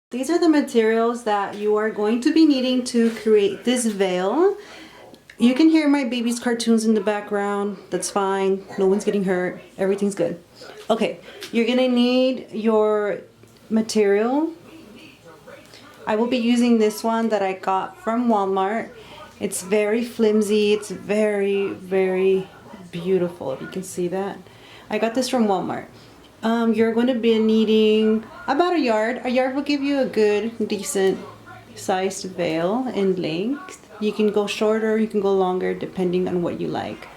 These are the materials that you are going to be needing to create this veil. You can hear my baby's cartoons in the background. That's fine. No one's getting hurt. Everything's good. Okay, you're gonna need your material. I will be using this one that I got from Walmart. It's very flimsy. It's very, very beautiful, if you can see that. I got this from Walmart. You're going to be needing about a yard. A yard will give you a good, decent sized veil in length. You can go shorter, you can go longer, depending on what you like.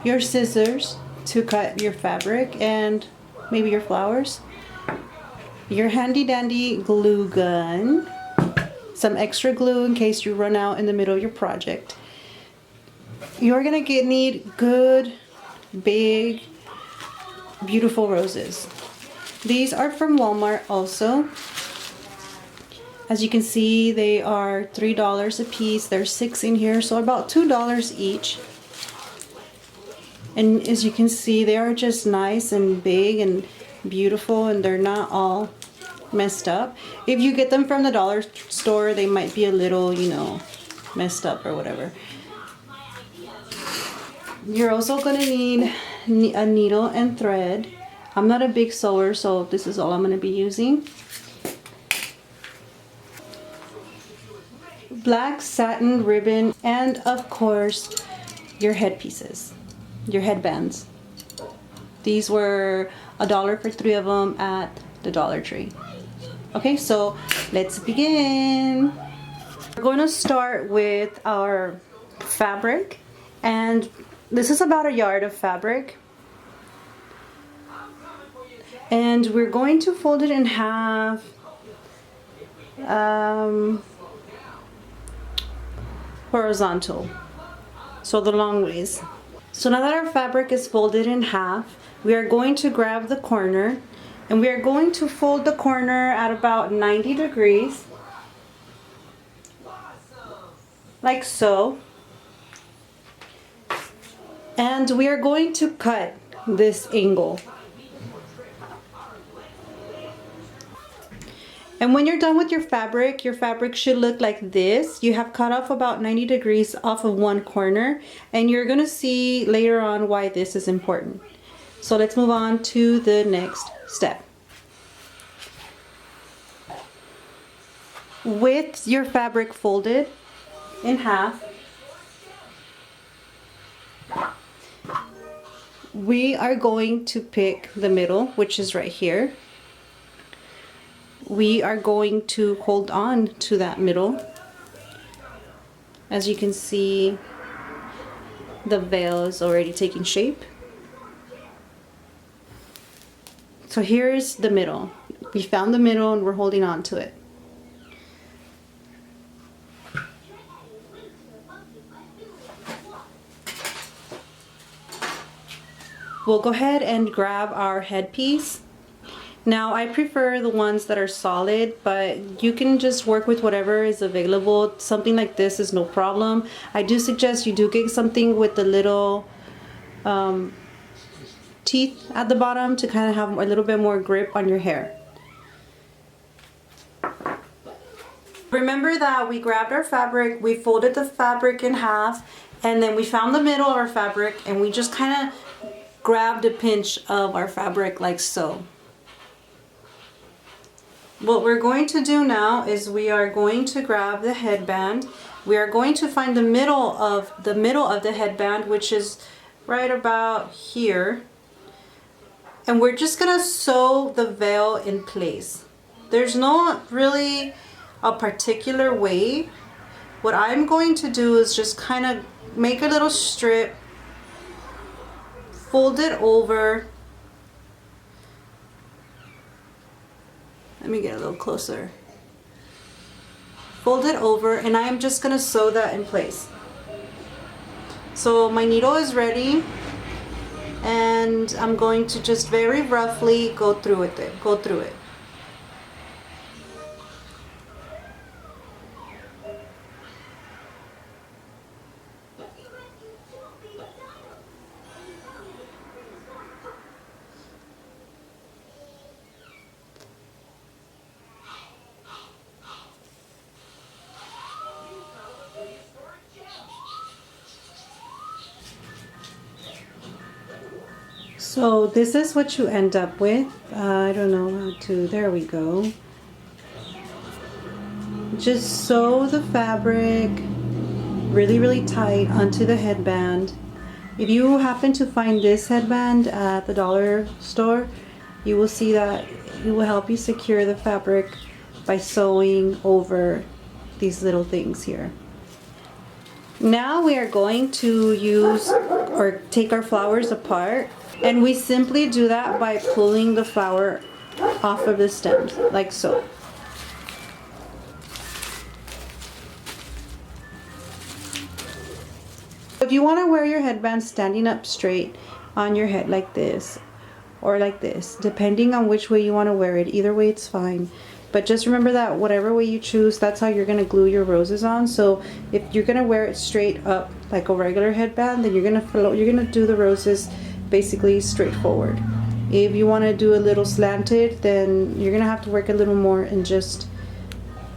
Your scissors to cut your fabric and maybe your flowers. Your handy dandy glue gun. Some extra glue in case you run out in the middle of your project. You're gonna need good, big, beautiful roses. These are from Walmart also. As you can see, they are $3 a piece. There's 6 in here, so about $2 each. And as you can see, they are just nice and big and beautiful, and they're not all messed up. If you get them from the dollar store, they might be a little, you know, messed up or whatever. You're also going to need a needle and thread. I'm not a big sewer, so this is all I'm going to be using. Black satin ribbon, and of course your headpieces, your headbands. These were $1 for 3 of them at the Dollar Tree. Okay, so let's begin. We're going to start with our fabric, and this is about a yard of fabric. And we're going to fold it in half. Horizontal, so the long ways. So now that our fabric is folded in half, we are going to grab the corner, and we are going to fold the corner at about 90 degrees, like so. And we are going to cut this angle. And when you're done with your fabric should look like this. You have cut off about 90 degrees off of one corner, and you're gonna see later on why this is important. So let's move on to the next step. With your fabric folded in half, we are going to pick the middle, which is right here. We are going to hold on to that middle. As you can see, the veil is already taking shape. So here's the middle. We found the middle and we're holding on to it. We'll go ahead and grab our headpiece. Now I prefer the ones that are solid, but you can just work with whatever is available. Something like this is no problem. I do suggest you do get something with the little teeth at the bottom to kind of have a little bit more grip on your hair. Remember that we grabbed our fabric, we folded the fabric in half, and then we found the middle of our fabric and we just kind of grabbed a pinch of our fabric like so. What we're going to do now is we are going to grab the headband. We are going to find the middle of the headband, which is right about here. And we're just gonna sew the veil in place. There's not really a particular way. What I'm going to do is just kind of make a little strip, fold it over. Let me get a little closer. Fold it over, and I am just gonna sew that in place. So my needle is ready, and I'm going to just very roughly go through it. So this is what you end up with. I don't know how to, there we go. Just sew the fabric really tight onto the headband. If you happen to find this headband at the dollar store, you will see that it will help you secure the fabric by sewing over these little things here. Now we are going to use or take our flowers apart, and we simply do that by pulling the flower off of the stems like so. If you want to wear your headband standing up straight on your head like this or like this, depending on which way you want to wear it, either way it's fine. But just remember that whatever way you choose, that's how you're going to glue your roses on. So if you're going to wear it straight up like a regular headband, then you're going to do the roses basically straight forward. If you want to do a little slanted, then you're going to have to work a little more and just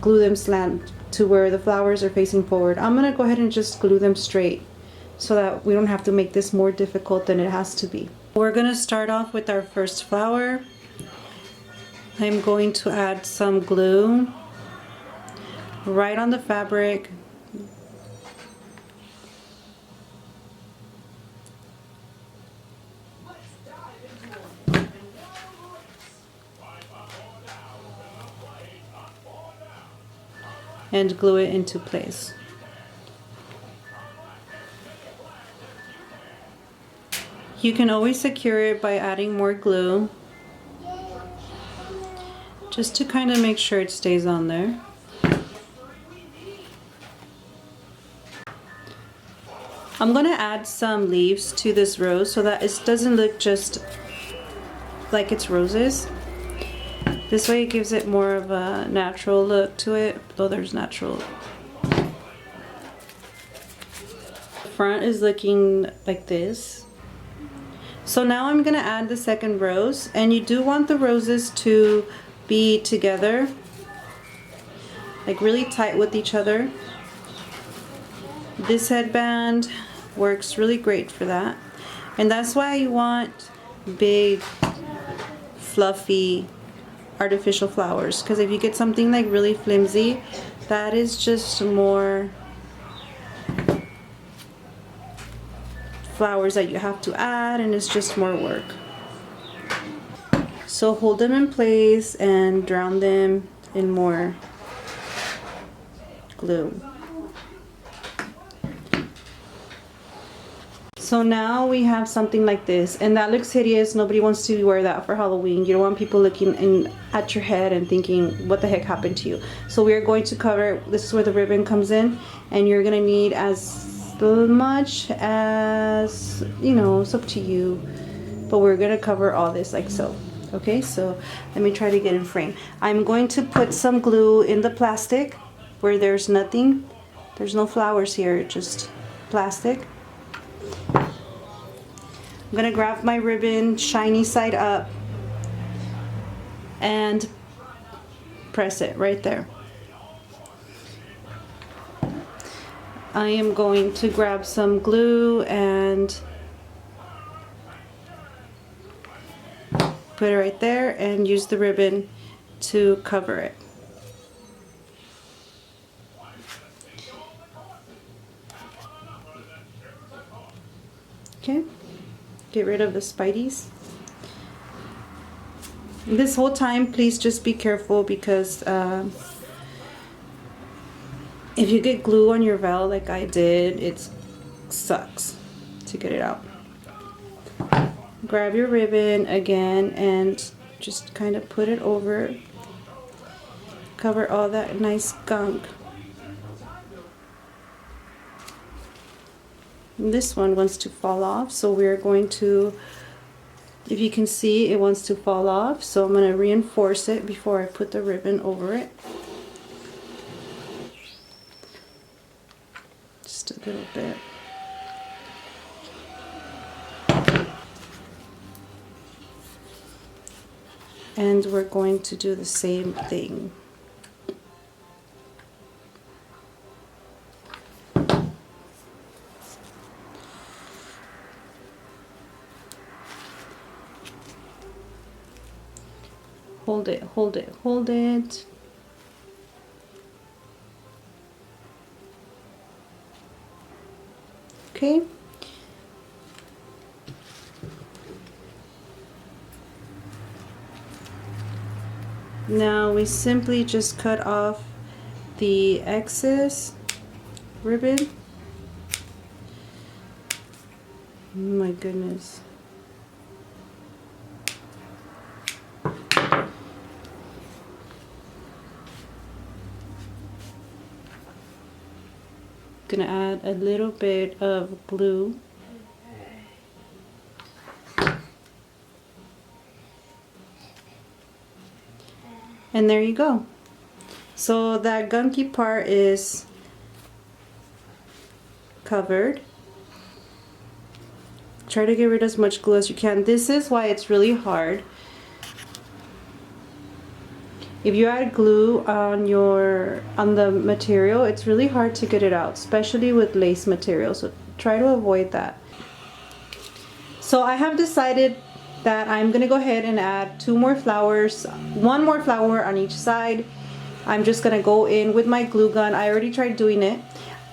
glue them slant to where the flowers are facing forward. I'm going to go ahead and just glue them straight so that we don't have to make this more difficult than it has to be. We're going to start off with our first flower. I'm going to add some glue right on the fabric. And glue it into place. You can always secure it by adding more glue, just to kind of make sure it stays on there. I'm going to add some leaves to this rose so that it doesn't look just like it's roses. This way it gives it more of a natural look to it, though there's natural. The front is looking like this. So now I'm going to add the second rose, and you do want the roses to be together, like really tight with each other. This headband works really great for that, and that's why you want big, fluffy, artificial flowers, because if you get something like really flimsy, that is just more flowers that you have to add, and it's just more work. So hold them in place and drown them in more glue. So now we have something like this, and that looks hideous. Nobody wants to wear that for Halloween. You don't want people looking at your head and thinking, what the heck happened to you? So we are going to cover, this is where the ribbon comes in, and you're gonna need as much as, you know, it's up to you, but we're gonna cover all this like so. Okay, so let me try to get in frame. I'm going to put some glue in the plastic where there's nothing, there's no flowers here, just plastic. I'm gonna grab my ribbon, shiny side up, and press it right there. I am going to grab some glue and put it right there and use the ribbon to cover it. Okay, get rid of the spideys. This whole time, please just be careful, because if you get glue on your veil like I did, it sucks to get it out. Grab your ribbon again and just kind of put it over, cover all that nice gunk. And this one wants to fall off, so we're going to, if you can see, it wants to fall off, so I'm going to reinforce it before I put the ribbon over it. Just a little bit. And we're going to do the same thing. hold it, hold it, hold it. Okay. Now we simply just cut off the excess ribbon. Oh my goodness. Gonna add a little bit of glue. And there you go. So that gunky part is covered. Try to get rid of as much glue as you can. This is why it's really hard. If you add glue on the material, it's really hard to get it out, especially with lace material. So try to avoid that. So I have decided that I'm gonna go ahead and add 2 more flowers, 1 more flower on each side. I'm just gonna go in with my glue gun. I already tried doing it,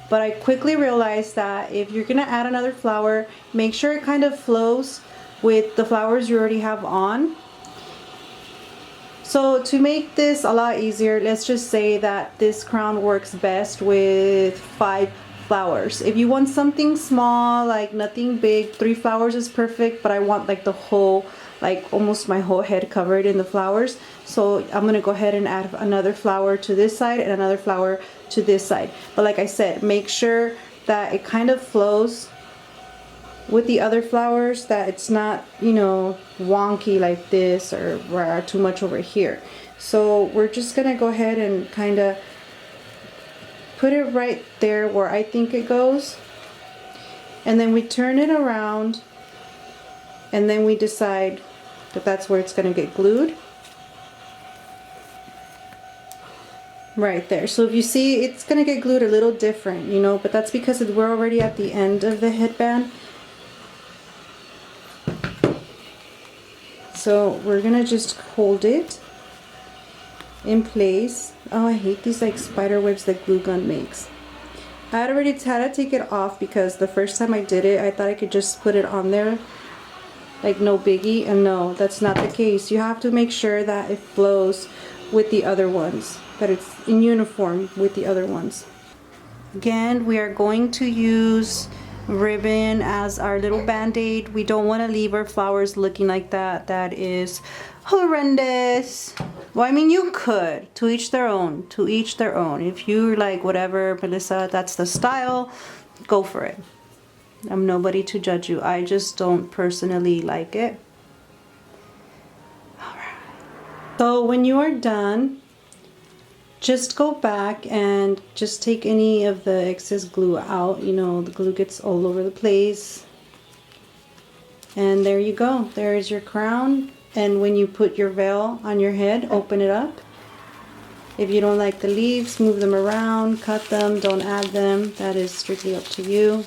but I quickly realized that if you're gonna add another flower, make sure it kind of flows with the flowers you already have on. So to make this a lot easier, let's just say that this crown works best with 5 flowers. If you want something small, like nothing big, 3 flowers is perfect, but I want like the whole, like almost my whole head covered in the flowers. So I'm gonna go ahead and add another flower to this side and another flower to this side. But like I said, make sure that it kind of flows with the other flowers, that it's not, you know, wonky like this or too much over here. So we're just gonna go ahead and kind of put it right there where I think it goes, and then we turn it around, and then we decide that that's where it's going to get glued. Right there. So if you see, it's going to get glued a little different, you know, but that's because we're already at the end of the headband. So we're going to just hold it in place. Oh, I hate these like spider webs that glue gun makes. I had already had to take it off because the first time I did it, I thought I could just put it on there like no biggie, and no, that's not the case. You have to make sure that it flows with the other ones, that it's in uniform with the other ones. Again, we are going to use ribbon as our little band-aid. We don't want to leave our flowers looking like that. That is horrendous. Well, I mean, you could. To each their own. To each their own. If you like whatever, Melissa, that's the style, go for it. I'm nobody to judge you. I just don't personally like it. Alright. So when you are done, just go back and just take any of the excess glue out. You know, the glue gets all over the place. And there you go. There is your crown. And when you put your veil on your head, open it up. If you don't like the leaves, move them around, cut them, don't add them. That is strictly up to you.